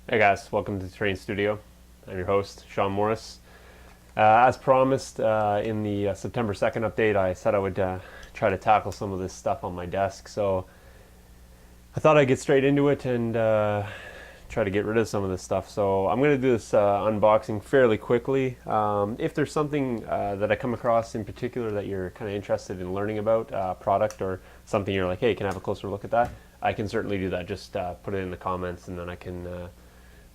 Hey guys, welcome to the TheTerrainStudio. I'm your host, Shawn Morris. As promised in the September 2nd update, I said I would try to tackle some of this stuff on my desk. So I thought I'd get straight into it and try to get rid of some of this stuff. So I'm going to do this unboxing fairly quickly. If there's something that I come across in particular that you're kind of interested in learning about, product or something you're like, hey, can I have a closer look at that? I can certainly do that. Just put it in the comments and then I can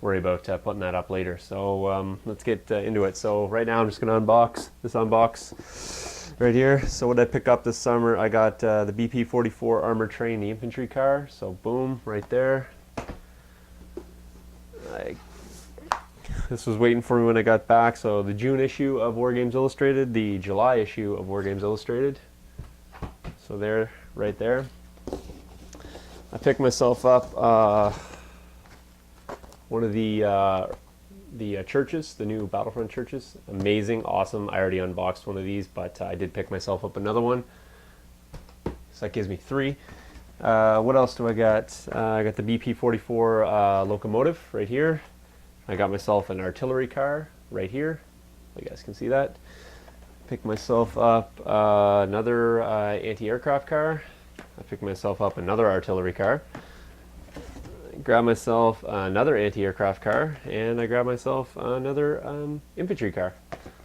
worry about putting that up later. So let's get into it. So right now I'm just going to unbox this right here. So what did I pick up this summer? I got the BP-44 armored train, the infantry car. So boom, right there. This was waiting for me when I got back. So the June issue of War Games Illustrated, the July issue of War Games Illustrated. So there, right there. I picked myself up one of the churches, the new Battlefront churches. Amazing, awesome. I already unboxed one of these, but I did pick myself up another one. So that gives me three. What else do I got? I got the BP-44 locomotive right here. I got myself an artillery car right here. You guys can see that. Picked myself up another anti-aircraft car. I picked myself up another artillery car. Grab myself another anti-aircraft car, and I grabbed myself another infantry car.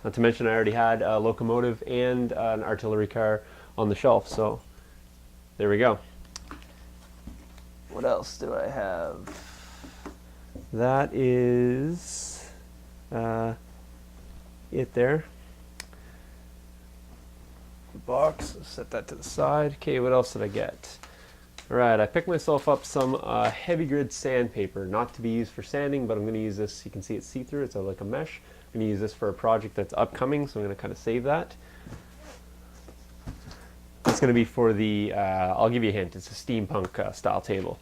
Not to mention I already had a locomotive and an artillery car on the shelf, so there we go. What else do I have? That is it there. The box, set that to the side. Okay, what else did I get? Alright, I picked myself up some heavy grid sandpaper, not to be used for sanding, but I'm going to use this. You can see it's see-through, it's like a mesh. I'm going to use this for a project that's upcoming, so I'm going to kind of save that. It's going to be for the, I'll give you a hint, it's a steampunk style table.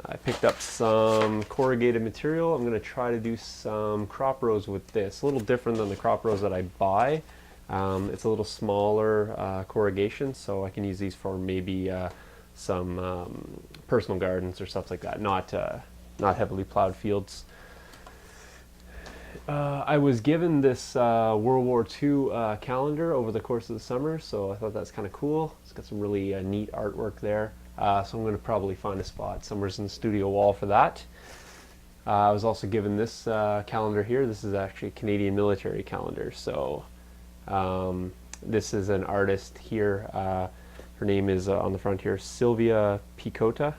I picked up some corrugated material. I'm going to try to do some crop rows with this. A little different than the crop rows that I buy. It's a little smaller corrugation, so I can use these for maybe some personal gardens or stuff like that, not heavily plowed fields. I was given this World War II calendar over the course of the summer, so I thought that's kind of cool. It's got some really neat artwork there, so I'm going to probably find a spot somewhere in the studio wall for that. I was also given this calendar here. This is actually a Canadian military calendar, so this is an artist here. Her name is on the front here, Sylvia Picotta.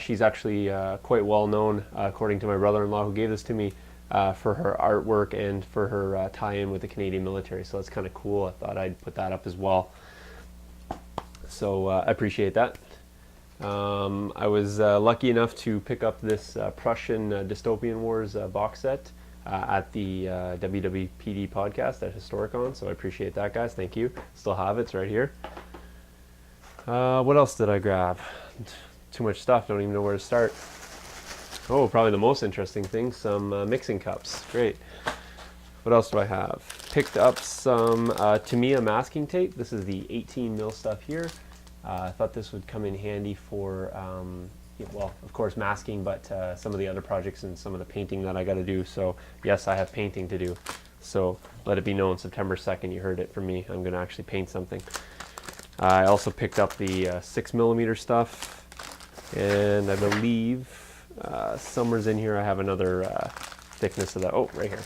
She's actually quite well known, according to my brother-in-law who gave this to me, for her artwork and for her tie-in with the Canadian military. So that's kind of cool. I thought I'd put that up as well. So I appreciate that. I was lucky enough to pick up this Prussian Dystopian Wars box set at the WWPD podcast at Historicon, so I appreciate that, guys. Thank you. Still have it. It's right here. What else did I grab? Too much stuff. Don't even know where to start. Oh, probably the most interesting thing, some mixing cups. Great. What else do I have? Picked up some Tamiya masking tape. This is the 18 mil stuff here. I thought this would come in handy for well, of course masking, but some of the other projects and some of the painting that I got to do. So yes, I have painting to do. So let it be known, September 2nd, you heard it from me. I'm going to actually paint something. I also picked up the 6mm stuff, and I believe somewhere's in here I have another thickness of that. Oh, right here.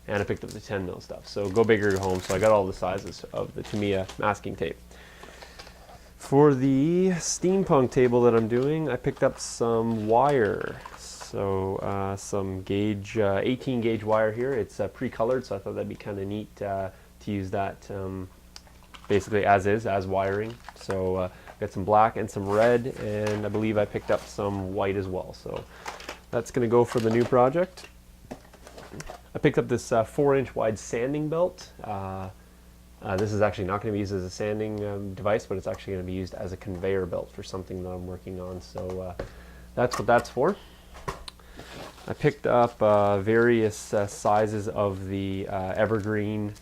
And I picked up the 10 mil stuff. So go big or go home. So I got all the sizes of the Tamiya masking tape. For the steampunk table that I'm doing, I picked up some wire. So some gauge, 18 gauge wire here. It's pre-colored, so I thought that'd be kind of neat to use that basically as is, as wiring. So got some black and some red, and I believe I picked up some white as well. So that's going to go for the new project. I picked up this 4-inch wide sanding belt. This is actually not going to be used as a sanding device, but it's actually going to be used as a conveyor belt for something that I'm working on. So that's what that's for. I picked up various sizes of the evergreen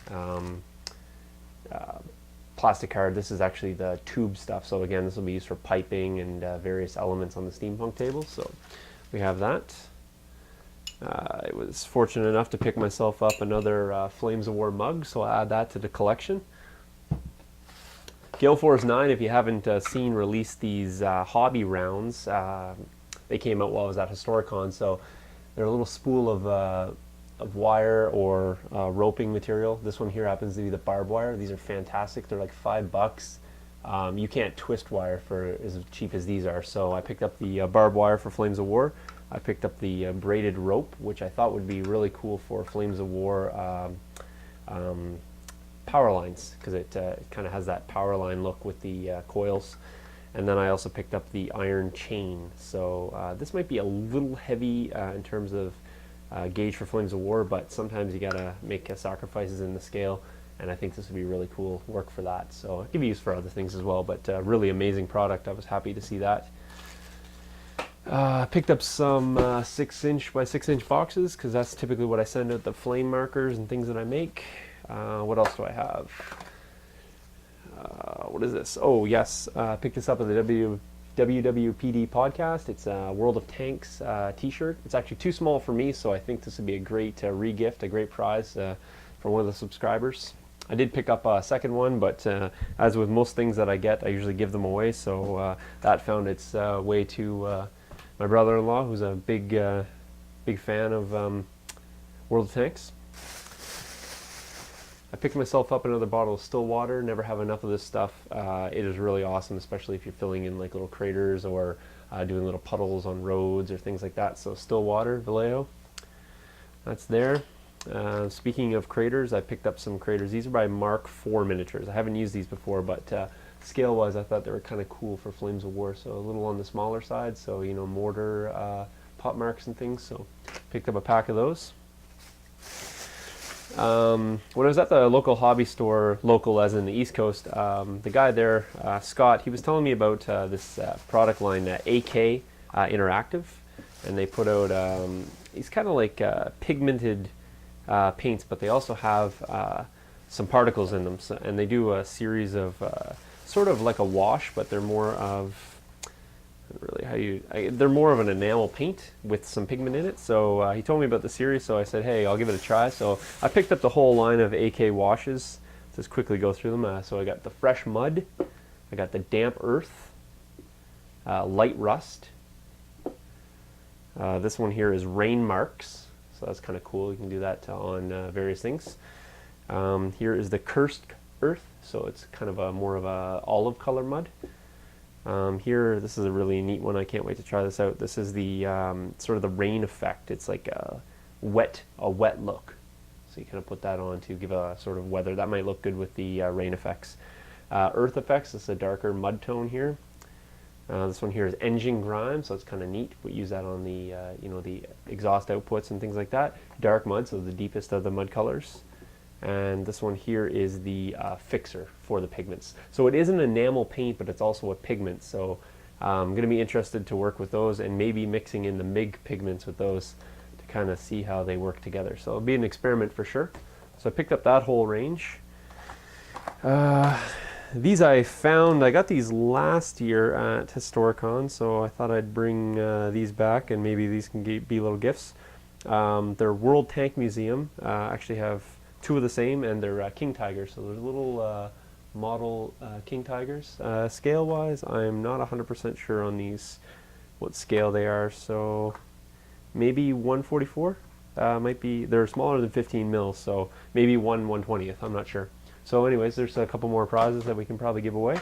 plastic card. This is actually the tube stuff. So again, this will be used for piping and various elements on the steampunk table. So we have that. I was fortunate enough to pick myself up another Flames of War mug, so I'll add that to the collection. Gale Force 9, if you haven't seen, released these hobby rounds. They came out while I was at Historicon, so they're a little spool of wire or roping material. This one here happens to be the barbed wire. These are fantastic. They're like $5. You can't twist wire for as cheap as these are, so I picked up the barbed wire for Flames of War. I picked up the braided rope, which I thought would be really cool for Flames of War power lines, because it kind of has that power line look with the coils. And then I also picked up the iron chain. So this might be a little heavy in terms of gauge for Flames of War, but sometimes you gotta make sacrifices in the scale, and I think this would be really cool work for that. So it can be used for other things as well, but really amazing product. I was happy to see that. Picked up some 6" by 6" boxes, because that's typically what I send out the flame markers and things that I make. What else do I have? What is this? Oh yes, picked this up at the WWPD podcast. It's a World of Tanks t-shirt. It's actually too small for me, so I think this would be a great re-gift, a great prize for one of the subscribers. I did pick up a second one, but as with most things that I get, I usually give them away, so that found its way to my brother-in-law, who's a big fan of World of Tanks. I picked myself up another bottle of still water. Never have enough of this stuff. It is really awesome, especially if you're filling in like little craters or doing little puddles on roads or things like that. So still water, Vallejo. That's there. Speaking of craters, I picked up some craters. These are by Mark IV miniatures. I haven't used these before, but scale-wise, I thought they were kind of cool for Flames of War. So a little on the smaller side, so you know, mortar pot marks and things. So picked up a pack of those. When I was at the local hobby store, local as in the East Coast, the guy there, Scott, he was telling me about this product line, AK Interactive, and they put out these kind of like pigmented paints, but they also have some particles in them, so, and they do a series of sort of like a wash, but they're more of they're more of an enamel paint with some pigment in it. So he told me about the series, so I said, hey, I'll give it a try. So I picked up the whole line of AK washes. Just quickly go through them. So I got the fresh mud, I got the damp earth, light rust. This one here is rain marks, so that's kind of cool. You can do that on various things. Here is the cursed earth, so it's kind of a more of a olive color mud. Here, this is a really neat one. I can't wait to try this out. This is the sort of the rain effect. It's like a wet look. So you kind of put that on to give a sort of weather. That might look good with the rain effects. Earth effects, this is a darker mud tone here. This one here is engine grime, so it's kind of neat. We use that on the you know, the exhaust outputs and things like that. Dark mud, so the deepest of the mud colors. And this one here is the fixer for the pigments. So it is an enamel paint, but it's also a pigment. So I'm going to be interested to work with those and maybe mixing in the MIG pigments with those to kind of see how they work together. So it'll be an experiment for sure. So I picked up that whole range. These I found, I got these last year at Historicon, so I thought I'd bring these back and maybe these can be little gifts. They're World Tank Museum. Actually have two of the same, and they're king tigers. So there's little model king tigers. Scale wise, I'm not 100% sure on these what scale they are, so maybe 144. Might be, they're smaller than 15 mils, so maybe 1/120th, I'm not sure. So anyways, there's a couple more prizes that we can probably give away.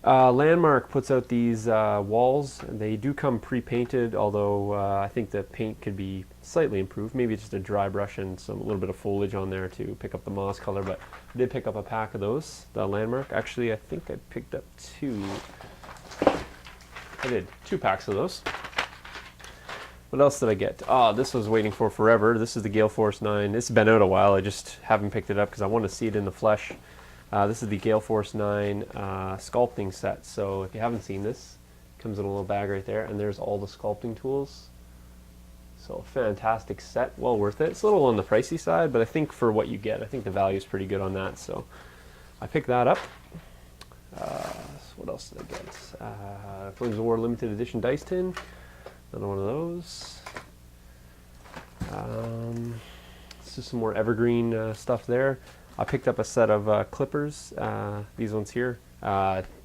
Landmark puts out these walls. They do come pre-painted, although I think the paint could be slightly improved. Maybe just a dry brush and a little bit of foliage on there to pick up the moss color, but I did pick up a pack of those, the Landmark. Actually, I think I picked up two. I did 2 packs of those. What else did I get? Oh, this was waiting for forever. This is the Gale Force 9. It's been out a while. I just haven't picked it up because I want to see it in the flesh. This is the Gale Force 9 sculpting set. So if you haven't seen this, it comes in a little bag right there, and there's all the sculpting tools. So fantastic set, well worth it. It's a little on the pricey side, but I think for what you get, I think the value is pretty good on that. So I picked that up. What else did I get? Flames of War limited edition dice tin. Another one of those. This is some more evergreen stuff there. I picked up a set of clippers. These ones here.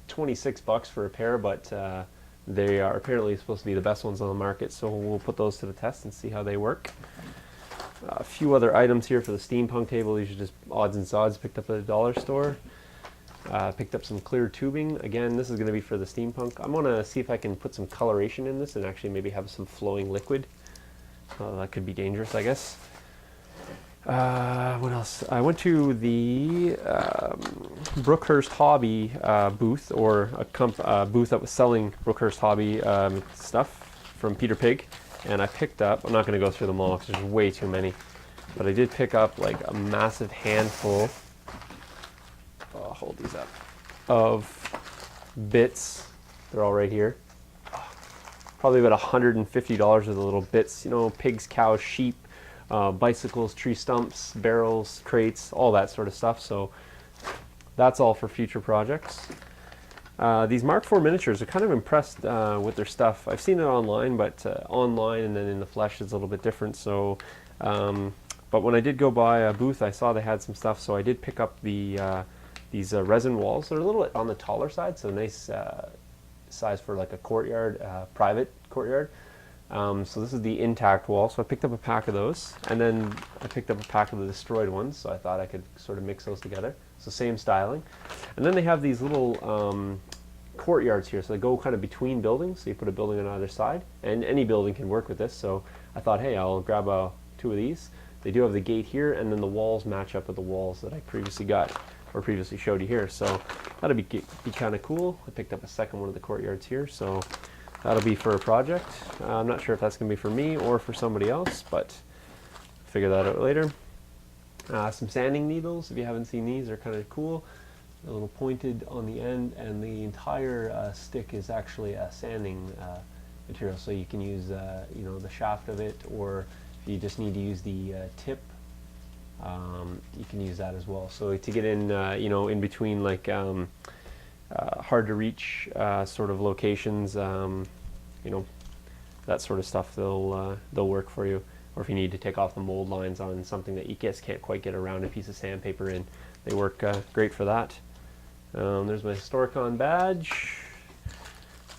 26 bucks for a pair, but they are apparently supposed to be the best ones on the market, so we'll put those to the test and see how they work. A few other items here for the steampunk table. These are just odds and sods picked up at a dollar store. Picked up some clear tubing. Again, this is going to be for the steampunk. I'm going to see if I can put some coloration in this and actually maybe have some flowing liquid. That could be dangerous, I guess. What else? I went to the Brookhurst Hobby booth, or a booth that was selling Brookhurst Hobby stuff from Peter Pig, and I picked up, I'm not going to go through them all because there's way too many, but I did pick up like a massive handful, I'll hold these up, of bits. They're all right here. Probably about $150 of the little bits, you know, pigs, cows, sheep, bicycles, tree stumps, barrels, crates, all that sort of stuff. So that's all for future projects. These Mark IV miniatures are kind of impressed with their stuff. I've seen it online, but online and then in the flesh is a little bit different. So, but when I did go by a booth, I saw they had some stuff. So I did pick up the these resin walls. They're a little on the taller side, so nice size for like a courtyard, private courtyard. So this is the intact wall, so I picked up a pack of those, and then I picked up a pack of the destroyed ones, so I thought I could sort of mix those together. So same styling. And then they have these little courtyards here, so they go kind of between buildings, so you put a building on either side, and any building can work with this, so I thought, hey, I'll grab two of these. They do have the gate here, and then the walls match up with the walls that I previously got, or previously showed you here, so that'll be kind of cool. I picked up a second one of the courtyards here, so that'll be for a project. I'm not sure if that's going to be for me or for somebody else, but figure that out later. Some sanding needles, if you haven't seen these, they're kind of cool. A little pointed on the end, and the entire stick is actually a sanding material, so you can use you know, the shaft of it, or if you just need to use the tip, you can use that as well. So to get in, you know, in between like hard to reach sort of locations, you know, that sort of stuff, they'll work for you. Or if you need to take off the mold lines on something that you just can't quite get around a piece of sandpaper in, they work great for that. There's my Historicon badge.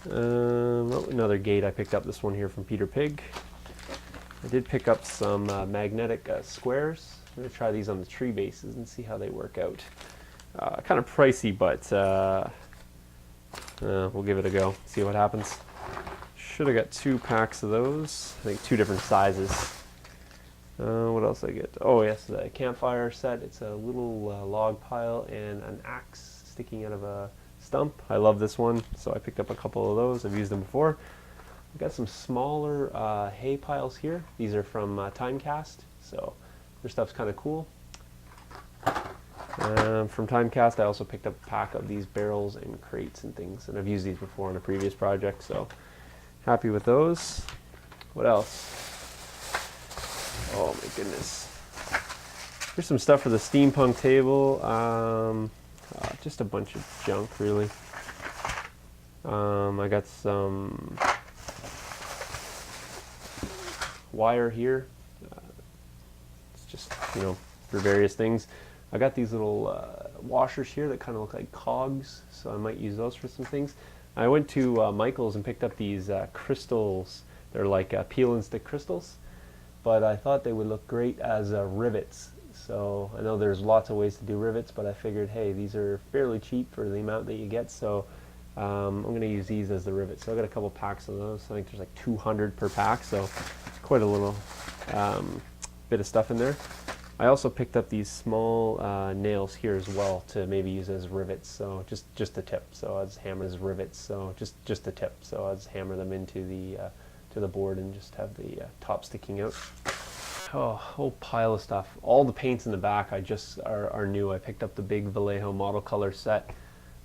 Another gate, I picked up this one here from Peter Pig. I did pick up some magnetic squares. I'm going to try these on the tree bases and see how they work out. Kind of pricey, but we'll give it a go, see what happens. Should have got 2 packs of those, I think 2 different sizes. What else did I get? Oh yes, the campfire set. It's a little log pile and an axe sticking out of a stump. I love this one, so I picked up a couple of those. I've used them before. I've got some smaller hay piles here. These are from Timecast, so their stuff's kind of cool. From Timecast, I also picked up a pack of these barrels and crates and things, and I've used these before on a previous project, so happy with those. What else? Oh my goodness. Here's some stuff for the steampunk table. Just a bunch of junk, really. I got some wire here. It's just, you know, for various things. I got these little washers here that kind of look like cogs, so I might use those for some things. I went to Michael's and picked up these crystals. They're like peel and stick crystals, but I thought they would look great as rivets. So I know there's lots of ways to do rivets, but I figured, hey, these are fairly cheap for the amount that you get, so I'm going to use these as the rivets. So I got a couple packs of those. I think there's like 200 per pack, so quite a little bit of stuff in there. I also picked up these small nails here as well to maybe use as rivets, so just the tip. So I'll just hammer as rivets, so just the tip. So I'll just hammer them into the to the board and just have the top sticking out. Oh, a whole pile of stuff. All the paints in the back are new. I picked up the big Vallejo model color set.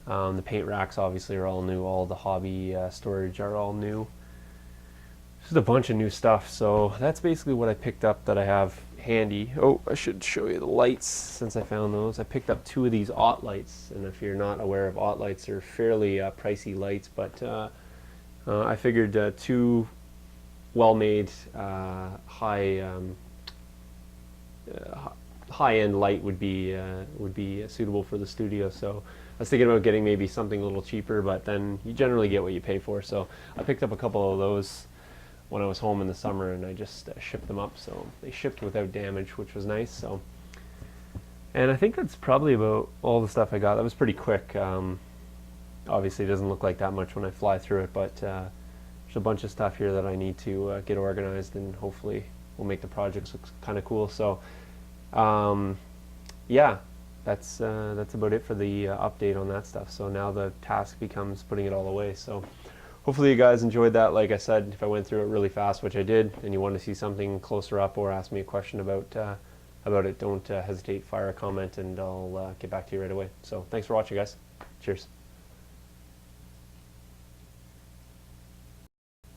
The paint racks obviously are all new. All the hobby storage are all new. just a bunch of new stuff. So that's basically what I picked up that I have handy. Oh, I should show you the lights since I found those. I picked up 2 of these Ott lights, and if you're not aware of Ott lights, they're fairly pricey lights, but I figured 2 well-made high-end light would be suitable for the studio. So I was thinking about getting maybe something a little cheaper, but then you generally get what you pay for. So I picked up a couple of those when I was home in the summer, and I just shipped them up. So they shipped without damage, which was nice. So, and I think that's probably about all the stuff I got. That was pretty quick. Obviously, it doesn't look like that much when I fly through it, but there's a bunch of stuff here that I need to get organized, and hopefully will make the projects look kind of cool. So, yeah, that's about it for the update on that stuff. So now the task becomes putting it all away. So hopefully you guys enjoyed that. Like I said, if I went through it really fast, which I did, and you want to see something closer up or ask me a question about it, don't hesitate, fire a comment, and I'll get back to you right away. So thanks for watching, guys. Cheers.